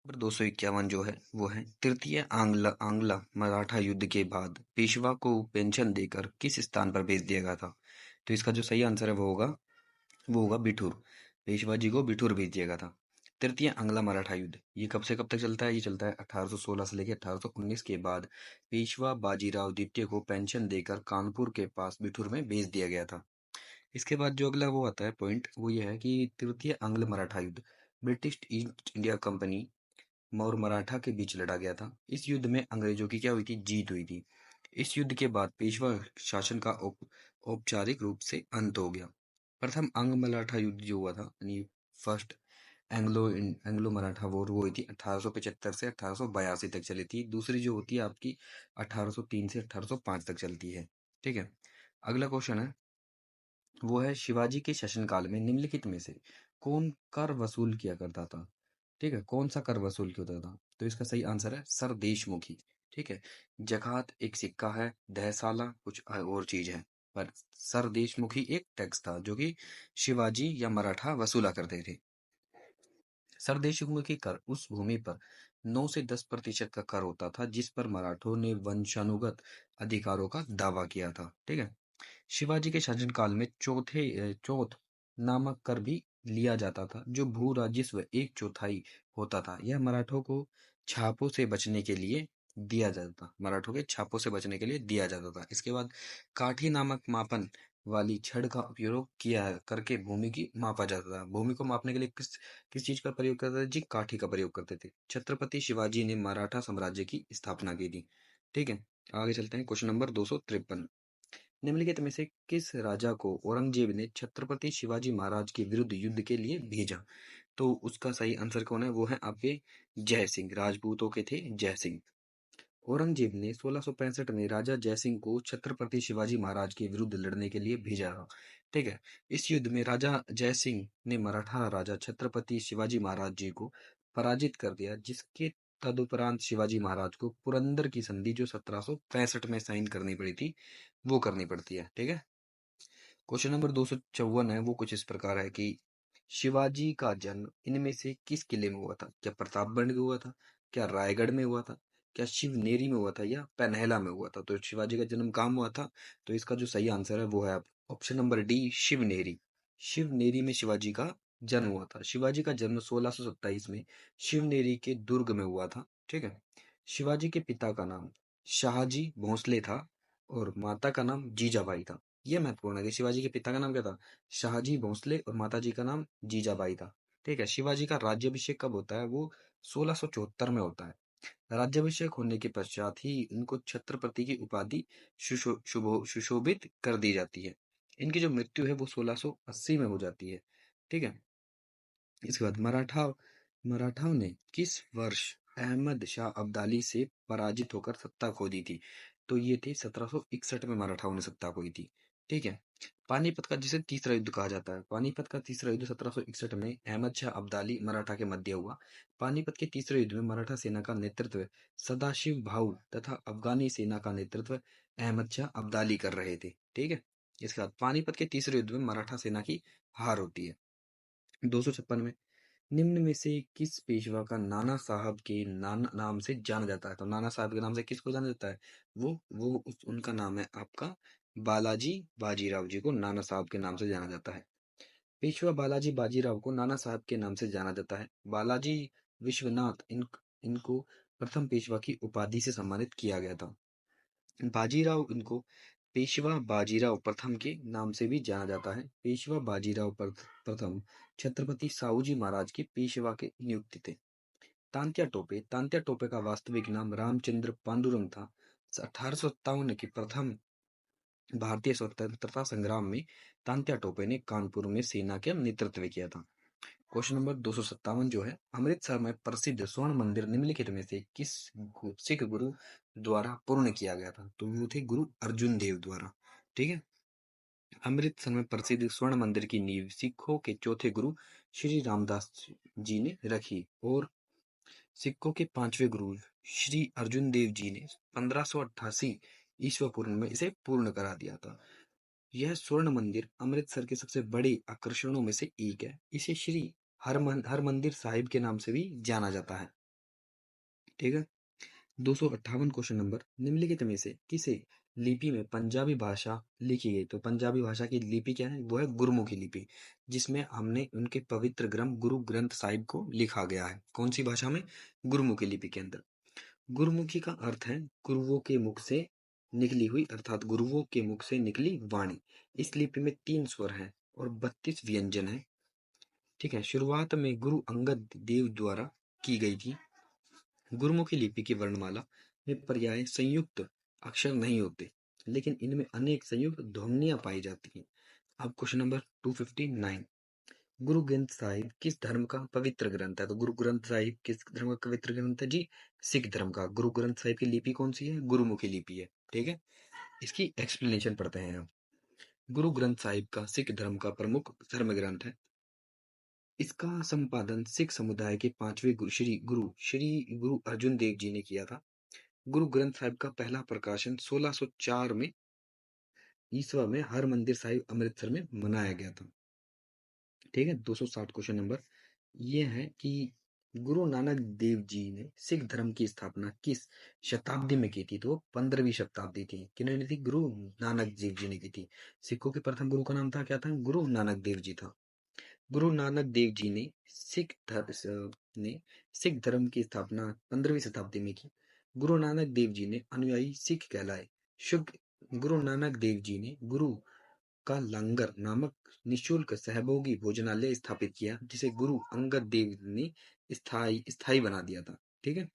Number 251 जो है वो है तृतीय आंग्ल आंग्ल मराठा युद्ध के बाद पेशवा को पेंशन देकर किस स्थान पर भेज दिया गया था। तो इसका जो सही आंसर है वो होगा बिठूर। पेशवा जी को बिठूर भेज दिया गया था। तृतीय आंग्ल मराठा युद्ध ये कब से कब तक चलता है? ये चलता है 1816 से लेकर 1819 के बाद पेशवा बाजीराव द्वितीय को पेंशन देकर कानपुर के पास बिठूर में भेज दिया गया था। इसके बाद जो अगला वो आता है पॉइंट वो ये है कि तृतीय आंग्ल मराठा युद्ध ब्रिटिश ईस्ट इंडिया कंपनी और मराठा के बीच लड़ा गया था। इस युद्ध में अंग्रेजों की क्या हुई थी? जीत हुई थी। इस युद्ध के बाद पेशवा शासन का औपचारिक रूप से अंत हो गया। प्रथम अंग मराठा युद्ध जो हुआ था यानी फर्स्ट एंग्लो मराठा वॉर वो हुई थी 1875 से 1882 तक चली थी। दूसरी जो होती है आपकी 1803 से 1805 तक चलती है। ठीक है। अगला क्वेश्चन है वो है शिवाजी के शासनकाल में निम्नलिखित में से कौन कर वसूल किया करता था? ठीक है, कौन सा कर वसूल किया होता था? तो इसका सही आंसर है सर देशमुखी। ठीक है, जकात एक सिक्का है, दहसाला कुछ और चीज है, पर सर देशमुखी एक टैक्स था जो कि शिवाजी या मराठा वसूला करते थे। सर देशमुखी कर उस भूमि पर 9 से 10% का कर होता था जिस पर मराठों ने वंशानुगत अधिकारों का दावा किया था। ठीक है। शिवाजी के शासनकाल में चौथ नामक कर भी लिया जाता था जो भू राजस्व एक चौथाई होता था। यह मराठों को छापों से बचने के लिए दिया जाता था। मराठों के छापों से बचने के लिए दिया जाता था। इसके बाद काठी नामक मापन वाली छड़ का उपयोग किया करके भूमि की मापा जाता था। भूमि को मापने के लिए किस किस चीज का प्रयोग करते थे जी? काठी का प्रयोग करते थे। छत्रपति शिवाजी ने मराठा साम्राज्य की स्थापना की थी। ठीक है, आगे चलते हैं। क्वेश्चन नंबर 253, निम्नलिखित में से किस राजा को औरंगजेब ने छत्रपति शिवाजी महाराज के विरुद्ध युद्ध के लिए भेजा? तो उसका सही आंसर कौन है? वो है आपके जय सिंह। राजपूतों के थे जय सिंह। औरंगजेब ने 1665 में राजा जयसिंह को छत्रपति शिवाजी महाराज के विरुद्ध लड़ने के लिए भेजा था। ठीक है। इस युद्ध में राजा जयसिंह ने मराठा राजा छत्रपति शिवाजी महाराज जी को पराजित कर दिया, जिसके तदुपरांत शिवाजी महाराज को पुरंदर की संधि जो 1765 में साइन करनी पड़ी थी वो करनी पड़ती है। ठीक है। क्वेश्चन नंबर 254 है वो कुछ इस प्रकार है कि शिवाजी का जन्म इनमें से किस किले में हुआ था? क्या प्रतापगढ़ में हुआ था, क्या रायगढ़ में हुआ था, क्या शिवनेरी में हुआ था, या पन्हेला में हुआ था? तो शिवाजी का जन्म कहाँ हुआ था? तो इसका जो सही आंसर है वो है option number D, Shivneri. Shivneri में शिवाजी का जन्म हुआ था। शिवाजी का जन्म 1627 में शिवनेरी के दुर्ग में हुआ था। ठीक है। शिवाजी के पिता का नाम शाहजी भोंसले था और माता का नाम जीजाबाई था। ये महत्वपूर्ण है कि शिवाजी के पिता का नाम क्या था? शाहजी भोंसले, और माताजी का नाम जीजाबाई था। ठीक है। शिवाजी का राज्याभिषेक कब होता है? वो 1674 में होता है। राज्याभिषेक होने के पश्चात ही इनको छत्रपति की उपाधि सुशोभित कर दी जाती है। इनकी जो मृत्यु है वो 1680 में हो जाती है। ठीक है। इसके बाद मराठाओं ने किस वर्ष अहमद शाह अब्दाली से पराजित होकर सत्ता खो दी थी? तो ये थे 1761 में मराठाओं ने सत्ता खोई थी। ठीक है। पानीपत का जिसे तीसरा युद्ध कहा जाता है, पानीपत का तीसरा युद्ध 1761 में अहमद शाह अब्दाली मराठा के मध्य हुआ। पानीपत के तीसरे युद्ध में मराठा सेना का नेतृत्व सदाशिव भाऊ तथा अफगानी सेना का नेतृत्व अहमद शाह अब्दाली कर रहे थे। ठीक है। इसके बाद पानीपत के तीसरे युद्ध में मराठा सेना की हार होती है। 256 में निम्न में से किस पेशवा का नाना साहब के नाम से जाना जाता है? तो नाना साहब के नाम से किसको जाना जाता है? उनका नाम है आपका बालाजी बाजीराव जी को नाना साहब के नाम से जाना जाता है। पेशवा बालाजी बाजीराव को नाना साहब के नाम से जाना जाता है। बालाजी विश्वनाथ इनको प्रथम पेशवा की उपाधि से सम्मानित किया गया था। बाजीराव इनको पेशवा बाजीराव प्रथम के नाम से भी जाना जाता है। पेशवा बाजीराव प्रथम छत्रपति साहूजी महाराज के पेशवा के नियुक्त थे। तांत्या टोपे का वास्तविक नाम रामचंद्र पांडुरंग था। 1857 के प्रथम भारतीय स्वतंत्रता संग्राम में तांत्या टोपे ने कानपुर में सेना के नेतृत्व किया था। क्वेश्चन नंबर 257 जो है, अमृतसर में प्रसिद्ध स्वर्ण मंदिर निम्नलिखित में से किस सिख गुरु द्वारा पूर्ण किया गया था? तो वो थे गुरु अर्जुन देव द्वारा। ठीक है। अमृतसर में प्रसिद्ध स्वर्ण मंदिर की नींव सिखों के चौथे गुरु श्री रामदास जी ने रखी और सिखों के पांचवें गुरु श्री अर्जुन देव जी ने 1588 ईस्वी पूर्व में इसे पूर्ण करा दिया था। यह स्वर्ण मंदिर अमृतसर के सबसे बड़े आकर्षणों में से एक है। इसे श्री हरमंदिर साहिब के नाम से भी जाना जाता है। ठीक है। 258 क्वेश्चन नंबर, निम्नलिखित में से किसे लिपि में पंजाबी भाषा लिखी गई? तो पंजाबी भाषा की लिपि क्या है? वो है गुरमुखी लिपि, जिसमें हमने उनके पवित्र ग्रंथ गुरु ग्रंथ साहिब को लिखा गया है। कौन सी भाषा में? गुरमुखी लिपि के अंदर। गुरुमुखी का अर्थ है गुरुओं के मुख से निकली हुई, अर्थात गुरुओं के मुख से निकली वाणी। इस लिपि में 3 स्वर हैं और 32 व्यंजन हैं। ठीक है। शुरुआत में गुरु अंगद देव द्वारा की गई थी। गुरुमुखी लिपि की वर्णमाला में पर्याय संयुक्त अक्षर नहीं होते, लेकिन इनमें अनेक संयुक्त ध्वनियां पाई जाती हैं। अब क्वेश्चन नंबर 259, गुरु ग्रंथ साहिब किस धर्म का पवित्र ग्रंथ है? तो गुरु ग्रंथ साहिब किस धर्म का पवित्र ग्रंथ है जी? सिख धर्म का। गुरु ग्रंथ साहिब की लिपि कौन सी है? गुरुमुखी लिपि है। ठीक है। इसकी एक्सप्लेनेशन पढ़ते हैं हम। गुरु ग्रंथ साहिब का सिख धर्म का प्रमुख धर्म ग्रंथ है। इसका संपादन सिख समुदाय के 5वें गुरु श्री गुरु अर्जुन देव जी ने किया था। गुरु ग्रंथ साहिब का पहला प्रकाशन 1604 में ईसवा में हरमंदिर साहिब अमृतसर में मनाया गया था। ठीक है। 260 क्वेश्चन नंबर ये है कि गुरु नानक देव जी ने सिख धर्म की स्थापना किस शताब्दी में की थी? तो 15वीं शताब्दी थी। किन्होंने की? गुरु नानक देव जी ने की थी। सिखों के प्रथम गुरु का नाम था, क्या था? गुरु नानक देव जी था। गुरु नानक देव जी ने सिख धर्म की स्थापना 15वीं शताब्दी में की। गुरु नानक देव जी ने अनुयायी सिख कहलाए। शुभ गुरु नानक देव जी ने गुरु का लंगर नामक निशुल्क सहभोगी भोजनालय स्थापित किया, जिसे गुरु अंगद देव ने स्थायी बना दिया था। ठीक है।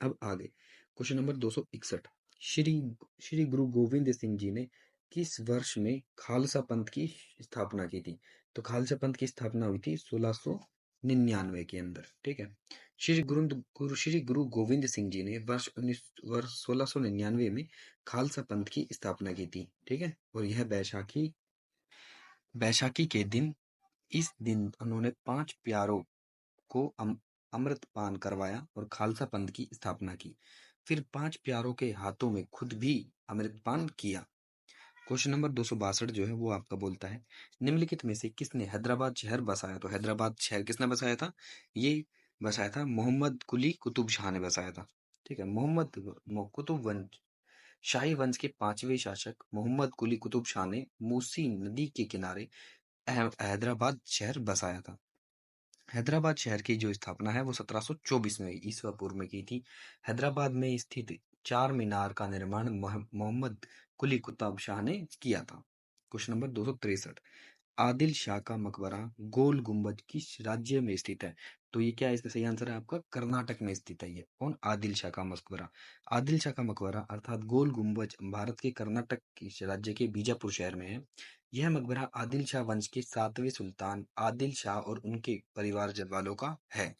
अब आगे क्वेश्चन नंबर 261, श्री श्री गुरु गोविंद सिंह जी ने किस वर्ष में खालसा पंथ की स्थापना की थी? तो खालसा पंथ की स्थापना हुई थी 1699 के अंदर। ठीक है। श्री गुरु गोविंद सिंह जी ने वर्ष 1699 में खालसा पंथ की स्थापना की थी। ठीक है। और यह बैसाखी के दिन, इस दिन उन्होंने 5 प्यारों को अमृत पान करवाया और खालसा पंथ की स्थापना की। फिर 5 प्यारों के हाथों में खुद भी अमृत पान किया। क्वेश्चन नंबर 262 जो है वो आपका बोलता है, निम्नलिखित में से किसने हैदराबाद शहर बसाया? तो हैदराबाद शहर किसने बसाया था? ये बसाया था मोहम्मद कुली कुतुब शाह ने बसाया था। ठीक है। कुतुब वंश शाही वंश के 5वें शासक मोहम्मद कुली कुतुब शाह ने मूसी नदी के किनारे हैदराबाद शहर बसाया था। हैदराबाद शहर की जो स्थापना है वो 1724 में ईसवा पूर्व में की थी। हैदराबाद में स्थित चार मीनार का निर्माण मोहम्मद कुली कुतुब शाह ने किया था। क्वेश्चन नंबर 263, आदिल शाह का मकबरा गोल गुंबज किस राज्य में स्थित है? तो ये क्या है? इसका सही आंसर है आपका कर्नाटक में स्थित है। ये कौन? आदिल शाह का मकबरा। आदिल शाह का मकबरा अर्थात गोल गुंबज भारत के कर्नाटक के राज्य के बीजापुर शहर में है। यह मकबरा आदिल शाह वंश के 7वें सुल्तान आदिल शाह और उनके परिवार वालों का है।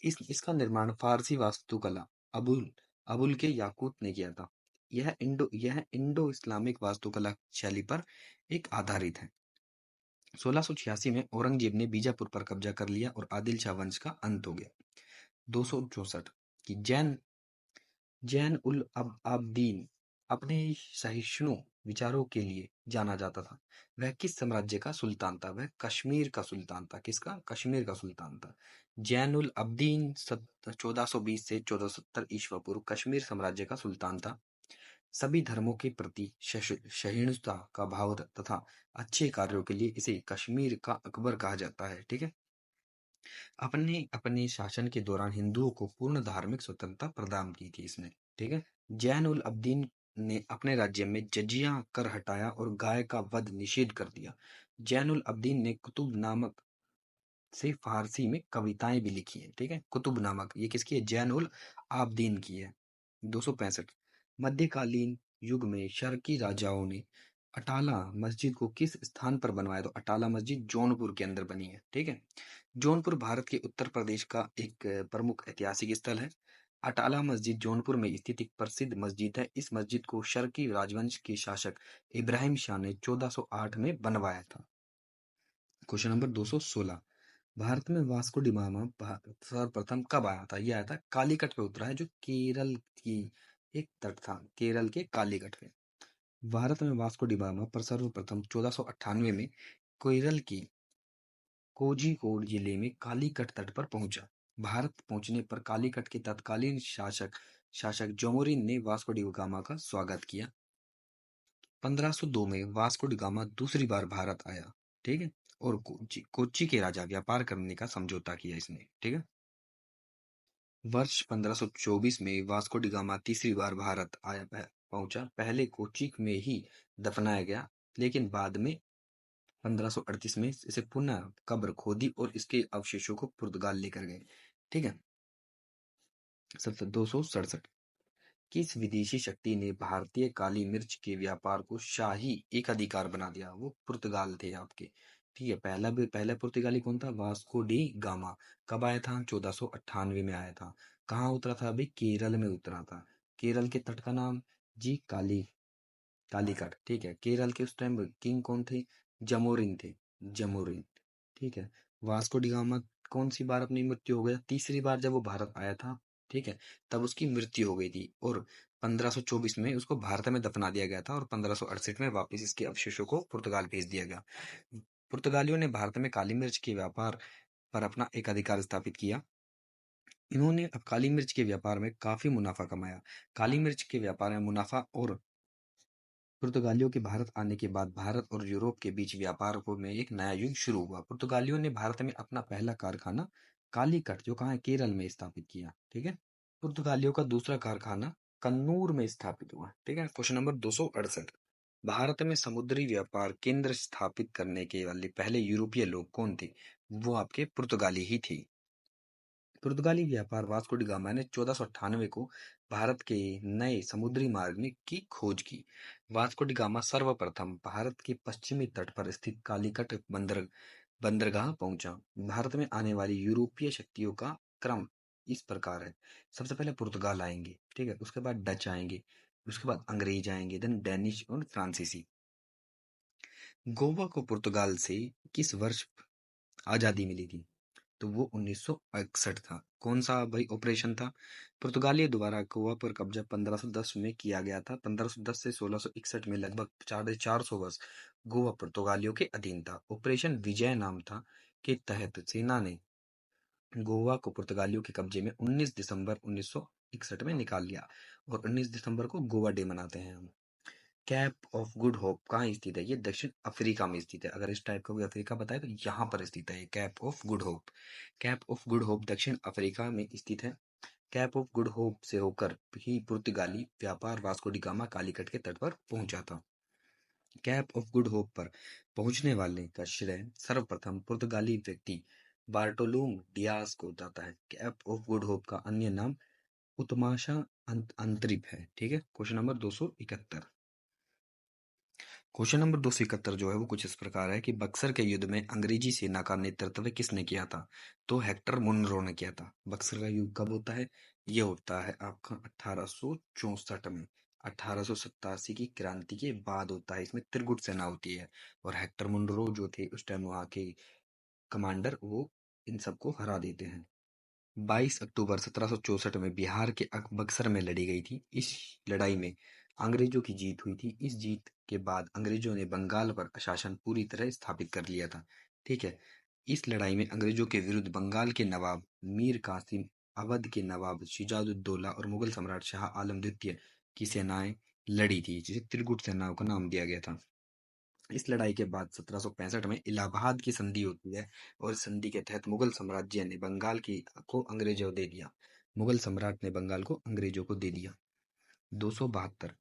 इसका निर्माण फारसी वास्तुकला अबुल अबुल के याकूत ने किया था। यह इंडो इस्लामिक वास्तुकला शैली पर एक आधारित है। 1686 में औरंगजेब ने बीजापुर पर कब्जा कर लिया और आदिल शाह वंश का अंत हो गया। 264 कि जैन उल आबदीन अपने सहिष्णु विचारों के लिए जाना जाता था। वह किस साम्राज्य का सुल्तान था? वह कश्मीर का सुल्तान था। किसका? कश्मीर का सुल्तान था। जैन उल अब्दीन 1420 से 1470 ईस्वा पूर्व कश्मीर साम्राज्य का सुल्तान था। सभी धर्मों के प्रति सहिष्णुता का भाव तथा अच्छे कार्यों के लिए इसे कश्मीर का अकबर कहा जाता है। ठीक है। अपने अपने शासन के दौरान हिंदुओं को पूर्ण धार्मिक स्वतंत्रता प्रदान की थी इसने। ठीक है। जैन उल अब्दीन ने अपने राज्य में जजिया कर हटाया और गाय का वध निषेध कर दिया। जैन उल अब्दीन ने कुतुब नामक से फारसी में कविताएं भी लिखी है। ठीक है। कुतुब नामक ये किसकी है? जैन उल आबदीन की है। 265 मध्यकालीन युग में शर्की राजाओं ने अटाला मस्जिद को किस स्थान पर बनवाया? तो अटाला मस्जिद जौनपुर के अंदर बनी है। ठीक है। जौनपुर भारत के उत्तर प्रदेश का एक प्रमुख ऐतिहासिक स्थल है। अटाला मस्जिद जौनपुर में स्थित एक प्रसिद्ध मस्जिद है। इस मस्जिद को शर्की राजवंश के शासक इब्राहिम शाह ने 1408 में बनवाया था। क्वेश्चन नंबर 216, भारत में वास्को डी गामा सर्वप्रथम कब आया था? यह आया था कालीकट पे उतरा है, जो केरल की एक तट था, केरल के कालीकट पे। भारत में वास्को डी गामा पर सर्वप्रथम 1498 में केरल की कोझिकोड जिले में कालीकट तट पर पहुंचा। भारत पहुंचने पर कालीकट के तत्कालीन शासक शासक जोमोरिन ने वास्को डी गामा का स्वागत किया। 1502 में वास्को डी गामा दूसरी बार भारत आया। ठीक है। और कोच्चि के राजा व्यापार करने का समझौता किया इसने। ठीक है। वर्ष 1524 में वास्को डी गामा तीसरी बार भारत आया पहुंचा। पहले कोच्चि में ही दफनाया गया, लेकिन बाद में 1538 में इसे पुनः कब्र खोदी और इसके अवशेषों को पुर्तगाल लेकर गए। ठीक है। 267 किस विदेशी शक्ति ने भारतीय काली मिर्च के व्यापार को शाही एकाधिकार बना दिया? वो पुर्तगाल थे आपके। ठीक है। पहला पुर्तगाली कौन था? Vasco D gamma. कब आया था? 1498 में आया था। कहाँ उतरा था? अभी केरल में उतरा था। केरल के तट का नाम जी कालीकट। ठीक है। केरल के उस टाइम किंग कौन थे? जमोरिन थे। जमोरिन। ठीक है। वास्को डी गामा कौन सी बार अपनी मृत्यु हो गया? तीसरी बार जब वो भारत आया था। ठीक है। तब उसकी मृत्यु हो गई थी और 1524 में उसको भारत में दफना दिया गया था और 1568 में वापस इसके अवशेषों को पुर्तगाल भेज दिया गया। पुर्तगालियों ने भारत में काली मिर्च के व्यापार पर अपना एकाधिकार स्थापित किया। इन्होंने अब काली मिर्च के व्यापार में काफी मुनाफा कमाया। काली मिर्च के व्यापार में मुनाफा और पुर्तगालियों के भारत आने के बाद भारत और यूरोप के बीच व्यापार को में एक नया युग शुरू हुआ। पुर्तगालियों ने भारत में अपना पहला कारखाना कालीकट, जो कहाँ है? केरल में स्थापित किया। ठीक है। पुर्तगालियों का दूसरा कारखाना कन्नूर में स्थापित हुआ। ठीक है। क्वेश्चन नंबर 268, भारत में समुद्री व्यापार केंद्र स्थापित करने के वाले पहले यूरोपीय लोग कौन थे? वो आपके पुर्तगाली ही थे। पुर्तगाली व्यापार वास्को डी गामा ने 1498 को भारत के नए समुद्री मार्ग में की खोज की। वास्को डी गामा सर्वप्रथम भारत के पश्चिमी तट पर स्थित कालीकट बंदरगाह पहुंचा। भारत में आने वाली यूरोपीय शक्तियों का क्रम इस प्रकार है। सबसे पहले पुर्तगाल आएंगे। ठीक है। उसके बाद डच आएंगे। उसके बाद अंग्रेज आएंगे, देन डेनिश और फ्रांसीसी। गोवा को पुर्तगाल से किस वर्ष आजादी मिली थी? तो वो 1961 था। कौन सा भाई ऑपरेशन था? पुर्तगालियों द्वारा गोवा पर कब्जा 1510 में किया गया था। 1510 से 1661 में लगभग 450 वर्ष गोवा पुर्तगालियों के अधीन था। ऑपरेशन विजय नाम था के तहत सेना ने गोवा को पुर्तगालियों के कब्जे में 19 दिसंबर 1961 में निकाल लिया और 19 दिसंबर को गोवा डे मनाते हैं हम। कैप ऑफ गुड होप कहाँ स्थित है? ये दक्षिण अफ्रीका में स्थित है। अगर इस टाइप का कोई अफ्रीका बताए तो यहाँ पर स्थित है cap of good hope. Cap of good hope दक्षिण अफ्रीका में स्थित है। कैप ऑफ गुड होप से होकर ही पुर्तगाली व्यापार वास्को डी गामा कालीकट के तट पर पहुंचा था। कैप ऑफ गुड होप पर पहुंचने वाले का श्रेय सर्वप्रथम पुर्तगाली व्यक्ति बार्टोलूम डियास को जाता है। कैप ऑफ गुड होप का अन्य नाम उत्माशा अंतरिप है। ठीक है। Question number 271। क्वेश्चन नंबर 271 जो है वो कुछ इस प्रकार है कि बक्सर के युद्ध में अंग्रेजी सेना का नेतृत्व किसने किया था? तो हेक्टर मुनरो ने किया था। बक्सर का युद्ध कब होता है? ये होता है आपका 1864 में। 1887 की क्रांति के बाद होता है। इसमें त्रिगुट सेना होती है और हेक्टर मुनरो जो थे उस टाइम वहाँ के कमांडर, वो इन सबको हरा देते हैं। 22 अक्टूबर 1764 में बिहार के बक्सर में लड़ी गई थी। इस लड़ाई में अंग्रेजों की जीत हुई थी। इस जीत के बाद अंग्रेजों ने बंगाल पर शासन पूरी तरह स्थापित कर लिया था। ठीक है। इस लड़ाई में अंग्रेजों के विरुद्ध बंगाल के नवाब मीर कासिम, अवध के नवाब सिराजुद्दौला और मुगल सम्राट शाह आलम द्वितीय की सेनाएं लड़ी थी, जिसे त्रिगुट सेनाओं का नाम दिया गया था। इस लड़ाई के बाद 1765 में इलाहाबाद की संधि होती है और इस संधि के तहत मुगल साम्राज्य ने बंगाल को अंग्रेजों दे दिया। मुगल सम्राट ने बंगाल को अंग्रेजों को दे दिया। 272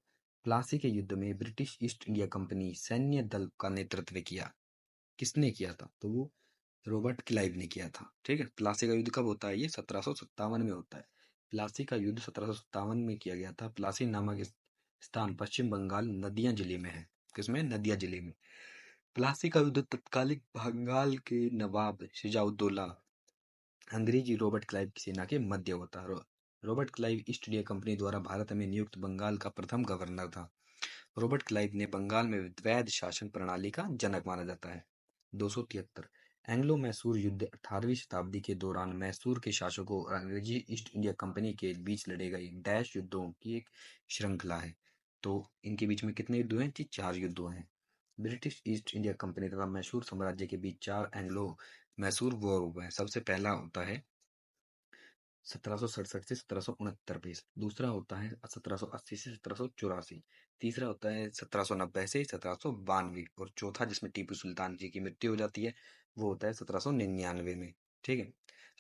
प्लासी के युद्ध में ब्रिटिश ईस्ट इंडिया कंपनी सैन्य दल का नेतृत्व किया। किसने किया था? तो वो रॉबर्ट क्लाइव ने किया था। ठीक है। प्लासी का युद्ध कब होता है? ये 1757 में होता है। प्लासी का युद्ध 1757 में किया गया था। प्लासी नामक स्थान पश्चिम बंगाल नदिया जिले में है। किसमें? नदिया जिले में। प्लासी का युद्ध तत्कालीन बंगाल के नवाब सिराजुद्दौला अंग्रेजी रॉबर्ट क्लाइव की सेना के मध्य होता है। Robert Clive east India company द्वारा भारत में नियुक्त बंगाल का प्रथम गवर्नर था। रॉबर्ट क्लाइव ने बंगाल में वैध शासन प्रणाली का जनक माना जाता है। 273 एंग्लो मैसूर युद्ध 18वीं शताब्दी के दौरान मैसूर के शासकों और अंग्रेजी ईस्ट इंडिया कंपनी के बीच लड़े गए डैश युद्धों की एक श्रृंखला है। तो इनके बीच में कितने युद्ध हुए हैं? 4 युद्ध हुए हैं। ब्रिटिश ईस्ट इंडिया कंपनी तथा मैसूर साम्राज्य के बीच 4 एंग्लो मैसूर वॉर हुआ है। सबसे पहला होता है 1767 से 1769 पेज। दूसरा होता है 1780 से 1784। तीसरा होता है 1790 से 1792। और चौथा जिसमें टीपू सुल्तान जी की मृत्यु हो जाती है वो होता है 1799 में। ठीक है।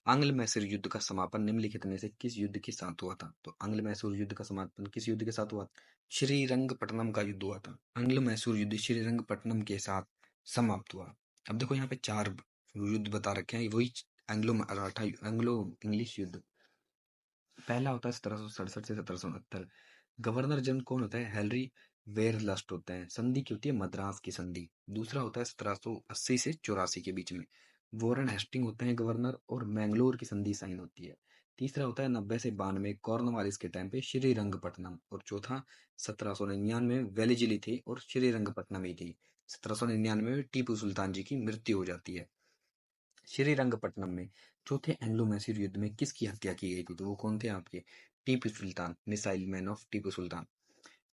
आंग्ल मैसूर युद्ध का समापन निम्नलिखित में से किस युद्ध के साथ हुआ था? तो आंग्ल मैसूर युद्ध का समापन किस युद्ध के साथ हुआ? श्रीरंगपट्टनम का युद्ध हुआ था। आंग्ल मैसूर युद्ध श्रीरंगपट्टनम के साथ समाप्त हुआ। अब देखो यहाँ पे 4 युद्ध बता रखे हैं, वही एंग्लो मराठा एंग्लो इंग्लिश युद्ध। पहला होता है 1767 से 1769। गवर्नर जनरल कौन होता है? हेनरी वेरलस्ट होते हैं। संधि की होती है मद्रास की संधि। दूसरा होता है 1780 से 84 के बीच में वॉरेन हेस्टिंग होते हैं गवर्नर, और मैंगलोर की संधि साइन होती है। तीसरा होता है 90 से 92 कॉर्नवालिस के टाइम पे श्रीरंगपट्टनम। और चौथा 1799 में वेलिजिली थी और श्रीरंगपट्टनम ही थी। 1799 में टीपू सुल्तान जी की मृत्यु हो जाती है। श्रीरंगपट्टनम में चौथे एंग्लो मैसूर युद्ध में किसकी हत्या की गई थी? तो वो कौन थे आपके? Tipu Sultan, missile man of Tipu Sultan.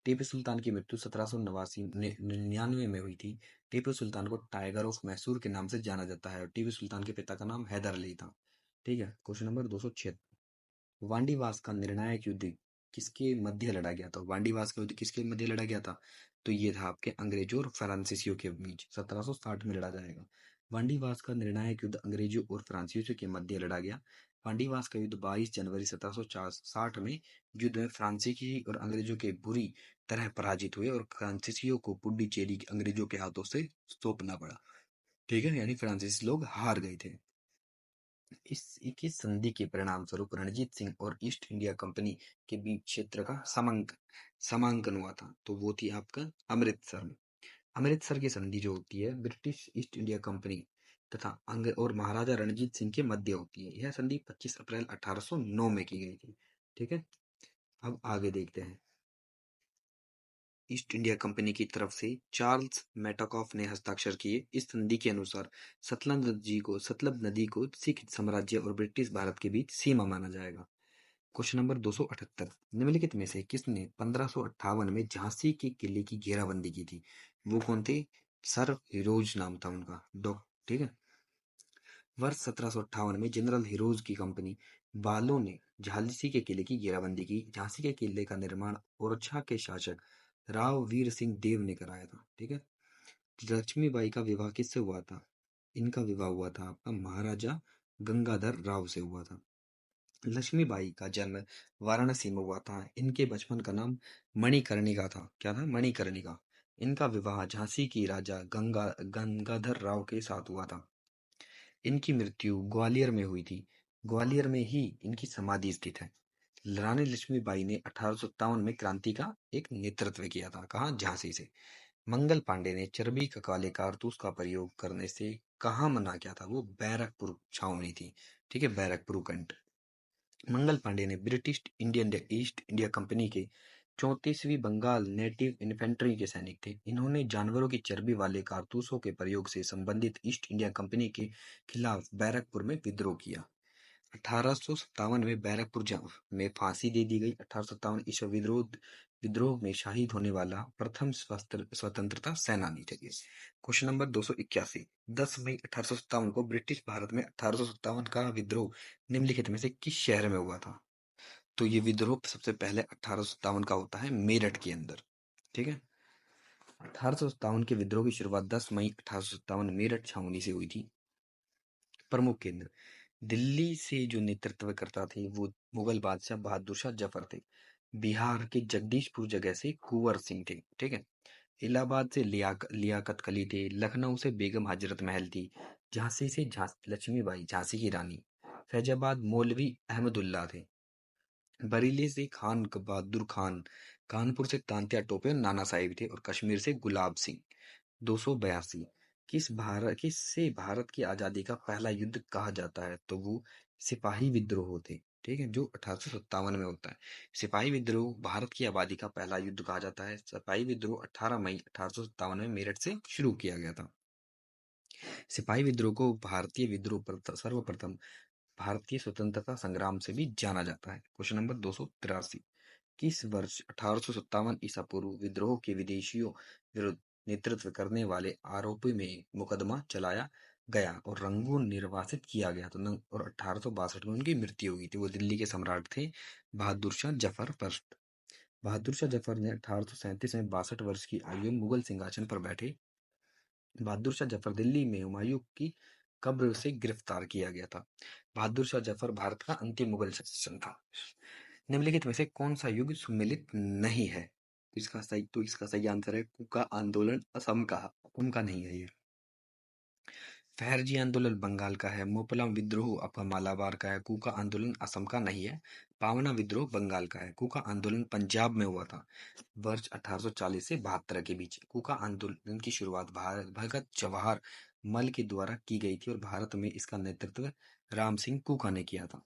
Tipu Sultan की मृत्यु 1799 में हुई थी। टीपू सुल्तान को टाइगर ऑफ मैसूर के नाम से जाना जाता है और टीपू सुल्तान के पिता का नाम हैदर अली था। ठीक है। Question number 276। वांडीवास का निर्णायक युद्ध किसके मध्य लड़ा गया था? वांडीवास का युद्ध किसके मध्य लड़ा गया था? तो ये था आपके अंग्रेजों और फ्रांसीसियों के बीच। 1760 में लड़ा जाएगा। वांडीवास का निर्णायक युद्ध अंग्रेजों और फ्रांसीसियों के मध्य लड़ा गया। वांडीवास का युद्ध 22 जनवरी 1760 में युद्ध में फ्रांसीसी और अंग्रेजों के बुरी तरह पराजित हुए और फ्रांसीसियों को पुडुचेरी अंग्रेजों के हाथों से सौंपना पड़ा। ठीक है, यानी फ्रांसीसी लोग हार गए थे। इस संधि के परिणाम स्वरूप रणजीत सिंह और ईस्ट इंडिया कंपनी के बीच क्षेत्र का समांकन हुआ था। तो वो थी आपका अमृतसर में। अमृतसर की संधि जो होती है ब्रिटिश ईस्ट इंडिया कंपनी तथा अंग और महाराजा रणजीत सिंह के मध्य होती है। यह संधि 25 अप्रैल 1809 में की गई थी। ठीक है। अब आगे देखते हैं। ईस्ट इंडिया कंपनी की तरफ से चार्ल्स मेटाकॉफ ने हस्ताक्षर किए। इस संधि के अनुसार सतलज नदी को सिख साम्राज्य और ब्रिटिश भारत के बीच सीमा माना जाएगा। Question number 278। निम्नलिखित में से किसने 1558 में झांसी के किले की घेराबंदी की थी? वो कौन थे? सर हिरोज नाम था उनका। ठीक है। वर्ष 1758 में जनरल हिरोज की कंपनी बालों ने झांसी के किले की घेराबंदी की। झांसी के किले का निर्माण ओरछा के शासक राव वीर सिंह देव ने कराया था। ठीक है। लक्ष्मीबाई का विवाह किससे हुआ था? इनका विवाह हुआ था आपका महाराजा गंगाधर राव से हुआ था। लक्ष्मीबाई का जन्म वाराणसी में हुआ था। इनके बचपन का नाम मणिकर्णिका था। क्या था? मणिकर्णिका। इनका विवाह झांसी की राजा गंगाधर राव के साथ हुआ था। इनकी मृत्यु ग्वालियर में हुई थी। ग्वालियर में ही इनकी समाधि स्थित है। रानी लक्ष्मीबाई ने 1857 में क्रांति का एक नेतृत्व किया था। कहाँ? झांसी से। मंगल पांडे ने चर्बी काले कारतूस का प्रयोग करने से कहाँ मना किया था? वो बैरकपुर छावनी थी। ठीक है, बैरकपुर कैंट। मंगल पांडे ने ब्रिटिश ईस्ट इंडिया कंपनी के 34वीं बंगाल नेटिव इन्फेंट्री के सैनिक थे। इन्होंने जानवरों की चर्बी वाले कारतूसों के प्रयोग से संबंधित ईस्ट इंडिया कंपनी के खिलाफ बैरकपुर में विद्रोह किया। 1857 में बैरकपुर में फांसी दे दी गई। 1857 ईस्वी विद्रोह में शहीद होने वाला प्रथम स्वतंत्रता सेनानी थे। Question number 281। 10 मई 1857 को ब्रिटिश भारत में 1857 का विद्रोह निम्नलिखित में से किस शहर में हुआ था? तो ये विद्रोह सबसे पहले 1857 का होता है मेरठ के अंदर। ठीक है। 1857 के विद्रोह की शुरुआत 10 मई 1857 मेरठ छावनी से हुई थी। प्रमुख केंद्र दिल्ली से जो नेतृत्व करता थे वो मुगल बादशाह बहादुर शाह जफर थे। बिहार के जगदीशपुर जगह से कुंवर सिंह थे। ठीक है। इलाहाबाद से लियाकत कली थे। लखनऊ से बेगम हजरत महल थी। झांसी से लक्ष्मीबाई झांसी की रानी। फैजाबाद मौलवी अहमदुल्ला थे। बरेली से खान बहादुर खान। कानपुर से तांत्या टोपे और नाना साहिब थे। और कश्मीर से गुलाब सिंह। 282। किससे भारत की आजादी का पहला युद्ध कहा जाता है? तो वो सिपाही विद्रोह थे। ठीक है, जो 1857 में होता है। सिपाही विद्रोह भारत की आबादी का पहला युद्ध कहा जाता है। सिपाही विद्रोह 18 मई 1857 में मेरठ से शुरू किया गया था। सिपाही विद्रोह को भारतीय विद्रोह पर सर्वप्रथम भारतीय स्वतंत्रता संग्राम से भी जाना जाता है। Question number 283। किस वर्ष 1857 ईसा पूर्व विद्रोह के विदेशियों विरुद्ध नेतृत्व करने वाले आरोपी में मुकदमा चलाया गया और रंगून निर्वासित किया गया तो और 1862 में उनकी मृत्यु हुई थी। वो दिल्ली के सम्राट थे बहादुर शाह जफर फर्स्ट। बहादुर शाह जफर ने 1837 में 62 वर्ष की आयु में मुगल सिंहासन पर बैठे। बहादुर शाह जफर दिल्ली में हुमायूं की कब्र से गिरफ्तार किया गया था। बहादुर शाह जफर भारत का अंतिम मुगल शासक था। निम्नलिखित में से कौन सा युग सुमेलित नहीं है? तो इसका सही आंसर है कुका आंदोलन, असम का, उनका नहीं है ये। फहरजी आंदोलन बंगाल का है। मोपलाम विद्रोह आपका मालाबार का है। कुका आंदोलन असम का नहीं है। पावना विद्रोह बंगाल का है। कुका आंदोलन पंजाब में हुआ था वर्ष 1840 से 72 के बीच। कुका आंदोलन की शुरुआत भारत भगत जवाहर मल के द्वारा की गई थी और भारत में इसका नेतृत्व राम सिंह कुका ने किया था।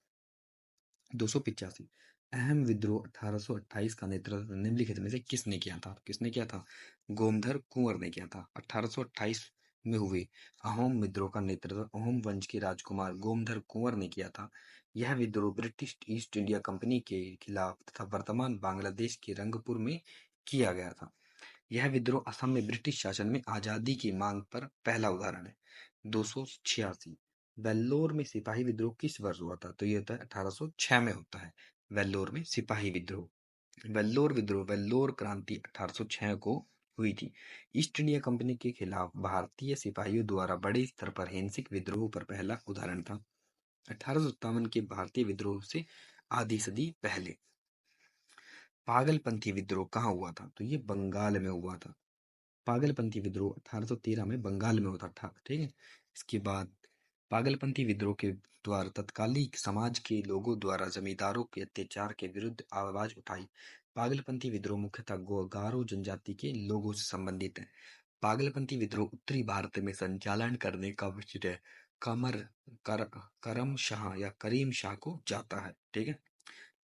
285 अहम विद्रोह 1828 का नेतृत्व निम्नलिखित में से किसने किया था? किसने किया था? गोमधर कुंवर ने किया था। 1828 में हुए अहोम विद्रोह का नेतृत्व अहोम वंश के राजकुमार गोमधर कुंवर ने किया था। यह विद्रोह ब्रिटिश ईस्ट इंडिया कंपनी के खिलाफ तथा वर्तमान बांग्लादेश के रंगपुर में किया गया था। यह विद्रोह असम में ब्रिटिश शासन में आजादी की मांग पर पहला उदाहरण है। 286 वेल्लोर में सिपाही विद्रोह किस वर्ष हुआ था? तो ये होता है 1806 में होता है वेल्लोर में सिपाही विद्रोह। वेल्लोर विद्रोह वेल्लोर क्रांति 1806 को हुई थी। ईस्ट इंडिया कंपनी के खिलाफ भारतीय सिपाहियों द्वारा बड़े स्तर पर हिंसक विद्रोह पर पहला उदाहरण था। 1857 के भारतीय विद्रोह से आधी सदी पहले। पागलपंथी विद्रोह कहाँ हुआ था? तो ये बंगाल में हुआ था। पागलपंथी विद्रोह 1813 में बंगाल में होता था। ठीक है। इसके बाद पागलपंथी विद्रोह के द्वारा तत्कालीन समाज के लोगों द्वारा जमींदारों के अत्याचार के विरुद्ध आवाज उठाई। पागलपंथी विद्रोह मुख्यतः गारो जनजाति के लोगों से संबंधित है। पागलपंथी विद्रोह उत्तरी भारत में संचालन करने का विषय कमर कर, करम शाह या करीम शाह को जाता है। ठीक है।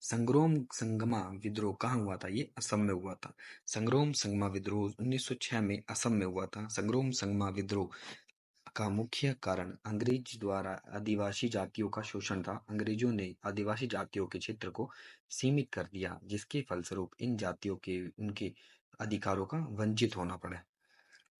संग्राम संगमा विद्रोह कहाँ हुआ था? ये असम में हुआ था। संग्राम संगमा विद्रोह 1906 में असम में हुआ था। संग्राम संगमा विद्रोह का मुख्य कारण अंग्रेज द्वारा आदिवासी जातियों का शोषण था। अंग्रेजों ने आदिवासी जातियों के क्षेत्र को सीमित कर दिया, जिसके फलस्वरूप इन जातियों के उनके अधिकारों का वंचित होना पड़ा।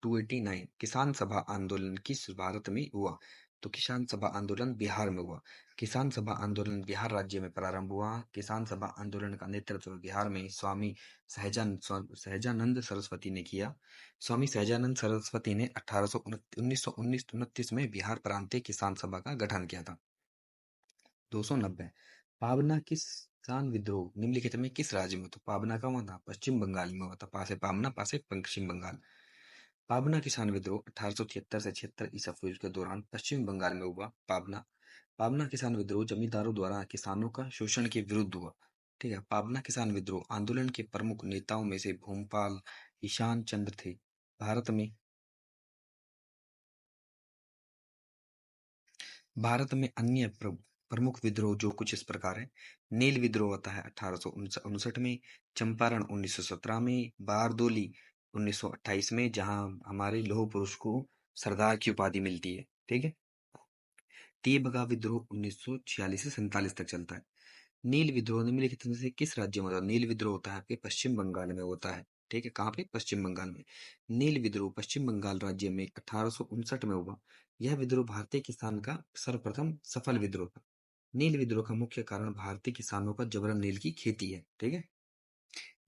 289 किसान सभा आंदोलन किस भारत में हुआ? तो किसान सभा आंदोलन बिहार में हुआ। किसान सभा आंदोलन बिहार राज्य में प्रारंभ हुआ। किसान सभा आंदोलन का नेतृत्व बिहार में स्वामी सहजानंद सरस्वती ने किया। स्वामी सहजानंद सरस्वती ने 1919-29 में बिहार प्रांतीय किसान सभा का गठन किया था। 290 पावना किसान विद्रोह निम्नलिखित में किस राज्य में? तो पावना का हुआ था पश्चिम बंगाल में हुआ था। पासे पावना पासे पश्चिम बंगाल। पाबना किसान विद्रोह 1873 से 76 ईसा पूर्व के दौरान पश्चिम बंगाल में हुआ। पाबना पाबना किसान विद्रोह जमींदारों द्वारा किसानों का शोषण के विरुद्ध हुआ। ठीक है। पाबना किसान विद्रोह आंदोलन के प्रमुख नेताओं में से भूपाल ईशान चंद्र थे। भारत में अन्य प्रमुख विद्रोह जो कुछ इस प्रकार है। नील विद्रोह होता है 1859 में। चंपारण 1917 में। बारदोली 1928 में, जहां हमारे लौह पुरुष को सरदार की उपाधि मिलती है। ठीक है। तेबगा विद्रोह 1946 से 47 तक चलता है। नील विद्रोह निम्नलिखित में से किस राज्य में होता है? नील विद्रोह होता है आपके पश्चिम बंगाल में होता है। ठीक है। कहाँ पे? पश्चिम बंगाल में। नील विद्रोह पश्चिम बंगाल राज्य में 1859 में हुआ। यह विद्रोह भारतीय किसान का सर्वप्रथम सफल विद्रोह था। नील विद्रोह का मुख्य कारण भारतीय किसानों का जबरन नील की खेती है। ठीक है।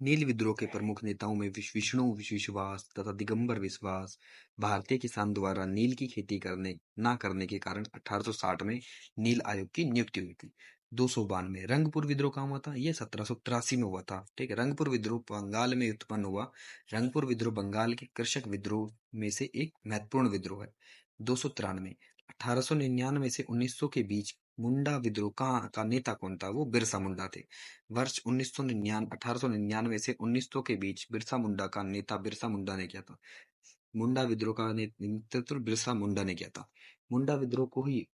नील विद्रोह के प्रमुख नेताओं में विष्णु विश्वास तथा दिगंबर विश्वास भारतीय किसान द्वारा नील की खेती न करने के कारण 1860 में नील आयोग की नियुक्ति हुई थी। 292 रंगपुर विद्रोह कहाँ हुआ था? यह 1783 में हुआ था। ठीक है। रंगपुर विद्रोह बंगाल में उत्पन्न हुआ। रंगपुर विद्रोह बंगाल के कृषक विद्रोह में से एक महत्वपूर्ण विद्रोह है। 293 1899 से 1900 के बीच मुंडा विद्रोह का नेता कौन था? वो बिरसा मुंडा थे। वर्ष 1899 से 1900 के बीच बिरसा मुंडा का नेता बिरसा मुंडा ने किया था। मुंडा विद्रोह का नेतृत्व बिरसा मुंडा ने किया था। मुंडा विद्रोह को ही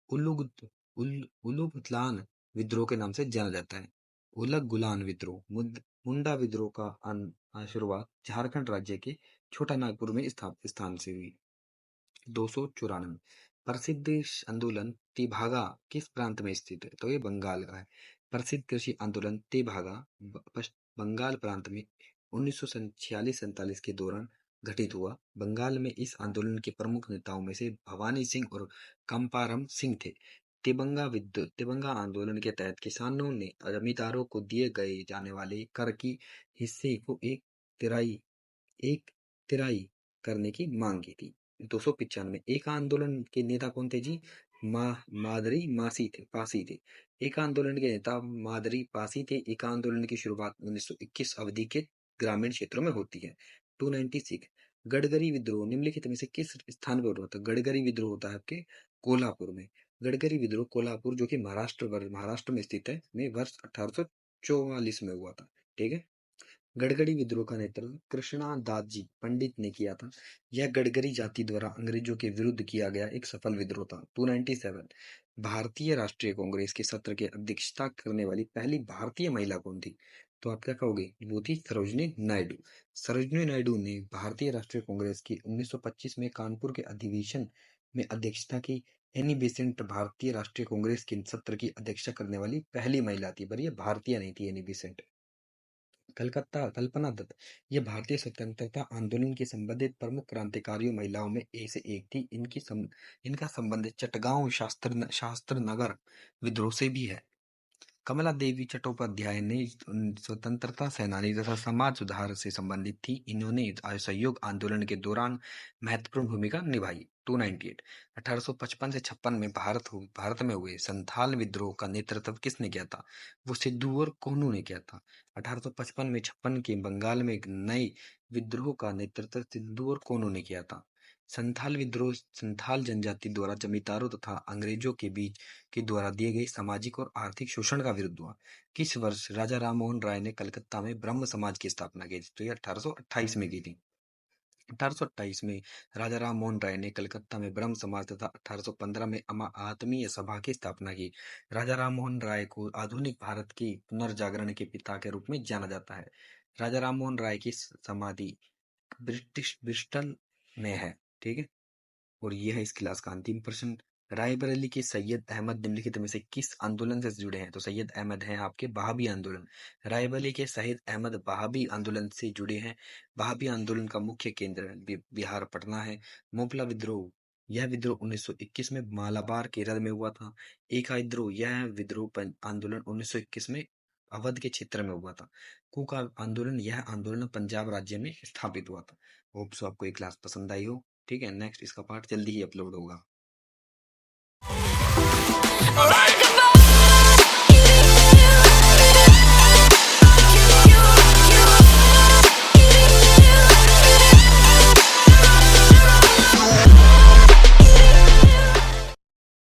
उलुगलान विद्रोह के नाम से जाना जाता है। उलगुलान विद्रोह मुंडा विद्रोह का शुरुआत झारखंड राज्य के छोटा नागपुर में स्थान से हुई। 294 प्रसिद्ध आंदोलन तेभागा किस प्रांत में स्थित है? तो ये बंगाल का है। प्रसिद्ध कृषि आंदोलन तेभागा बंगाल प्रांत में 1946-47 के दौरान घटित हुआ। बंगाल में इस आंदोलन के प्रमुख नेताओं में से भवानी सिंह और कंपारम सिंह थे। तिबंगा आंदोलन के तहत किसानों ने जमींदारों को दिए गए जाने वाले कर की हिस्से को एक तिराई करने की मांग की थी। 295 एक आंदोलन के नेता कौन थे जी? पासी थे। एक आंदोलन के नेता मादरी पासी थे। एक आंदोलन की शुरुआत 1921 अवधि के ग्रामीण क्षेत्रों में होती है। 296 गडकरी विद्रोह निम्नलिखित में से किस स्थान पर हुआ था? गडकरी विद्रोह होता है आपके कोल्हापुर में। गडकरी विद्रोह कोल्हापुर जो कि महाराष्ट्र में स्थित है में वर्ष 1844 में हुआ था। ठीक है। गडकरी विद्रोह का नेतृत्व कृष्णदास जी पंडित ने किया था। यह गडकरी जाति द्वारा अंग्रेजों के विरुद्ध किया गया एक सफल विद्रोह था। 297 भारतीय राष्ट्रीय कांग्रेस के सत्र की अध्यक्षता करने वाली पहली भारतीय महिला कौन थी? तो आप क्या कहोगे? वो थी सरोजनी नायडू। सरोजनी नायडू ने भारतीय राष्ट्रीय कांग्रेस की 1925 में कानपुर के अधिवेशन में अध्यक्षता की। एनी बेसेंट भारतीय राष्ट्रीय कांग्रेस के सत्र की अध्यक्षता करने वाली पहली महिला थी, पर यह भारतीय नहीं थी एनी बेसेंट। कल्पना दत्त यह भारतीय स्वतंत्रता आंदोलन की संबंधित प्रमुख क्रांतिकारी महिलाओं में से एक थी। इनका संबंध चटगांव शास्त्र नगर विद्रोह से भी है। कमला देवी चट्टोपाध्याय ने स्वतंत्रता सेनानी तथा समाज सुधार से संबंधित थी। इन्होंने असहयोग आंदोलन के दौरान महत्वपूर्ण भूमिका निभाई। 298 1855 से 56 में भारत में हुए संथाल विद्रोह का नेतृत्व किसने किया था? वो सिद्धू और कोनू ने किया था। 1855 में 56 के बंगाल में एक नए विद्रोह का नेतृत्व सिद्धू और कोनू ने किया था। संथाल विद्रोह संथाल जनजाति द्वारा जमींदारों तथा अंग्रेजों के बीच के द्वारा दिए गए सामाजिक और आर्थिक शोषण का विरुद्ध हुआ। किस वर्ष राजा राममोहन राय ने कलकत्ता में ब्रह्म समाज की स्थापना की थी? तो ये 1828 में की थी। 1828 में राजा राममोहन राय ने कलकत्ता में ब्रह्म समाज तथा 1815 में आत्मीय सभा की स्थापना की। राजा राममोहन राय को आधुनिक भारत के पुनर्जागरण के पिता के रूप में जाना जाता है। राजा राममोहन राय की समाधि ब्रिस्टल में है। ठीक है। और ये है इस क्लास का अंतिम प्रश्न। रायबरेली के सैयद अहमद निम्नलिखित में से किस आंदोलन से जुड़े हैं? तो सैयद अहमद हैं आपके बहाबी आंदोलन। रायबरेली के सैयद अहमद बहाबी आंदोलन से जुड़े हैं। बहाबी आंदोलन का मुख्य केंद्र बिहार पटना है। मोपला विद्रोह यह विद्रोह 1921 में मालाबार केरल में हुआ था। एका विद्रोह यह विद्रोह आंदोलन 1921 में अवध के क्षेत्र में हुआ था। कूका आंदोलन यह आंदोलन पंजाब राज्य में स्थापित हुआ था। होप सो आपको ये क्लास पसंद आई हो। ठीक है। नेक्स्ट इसका पार्ट जल्दी ही अपलोड होगा।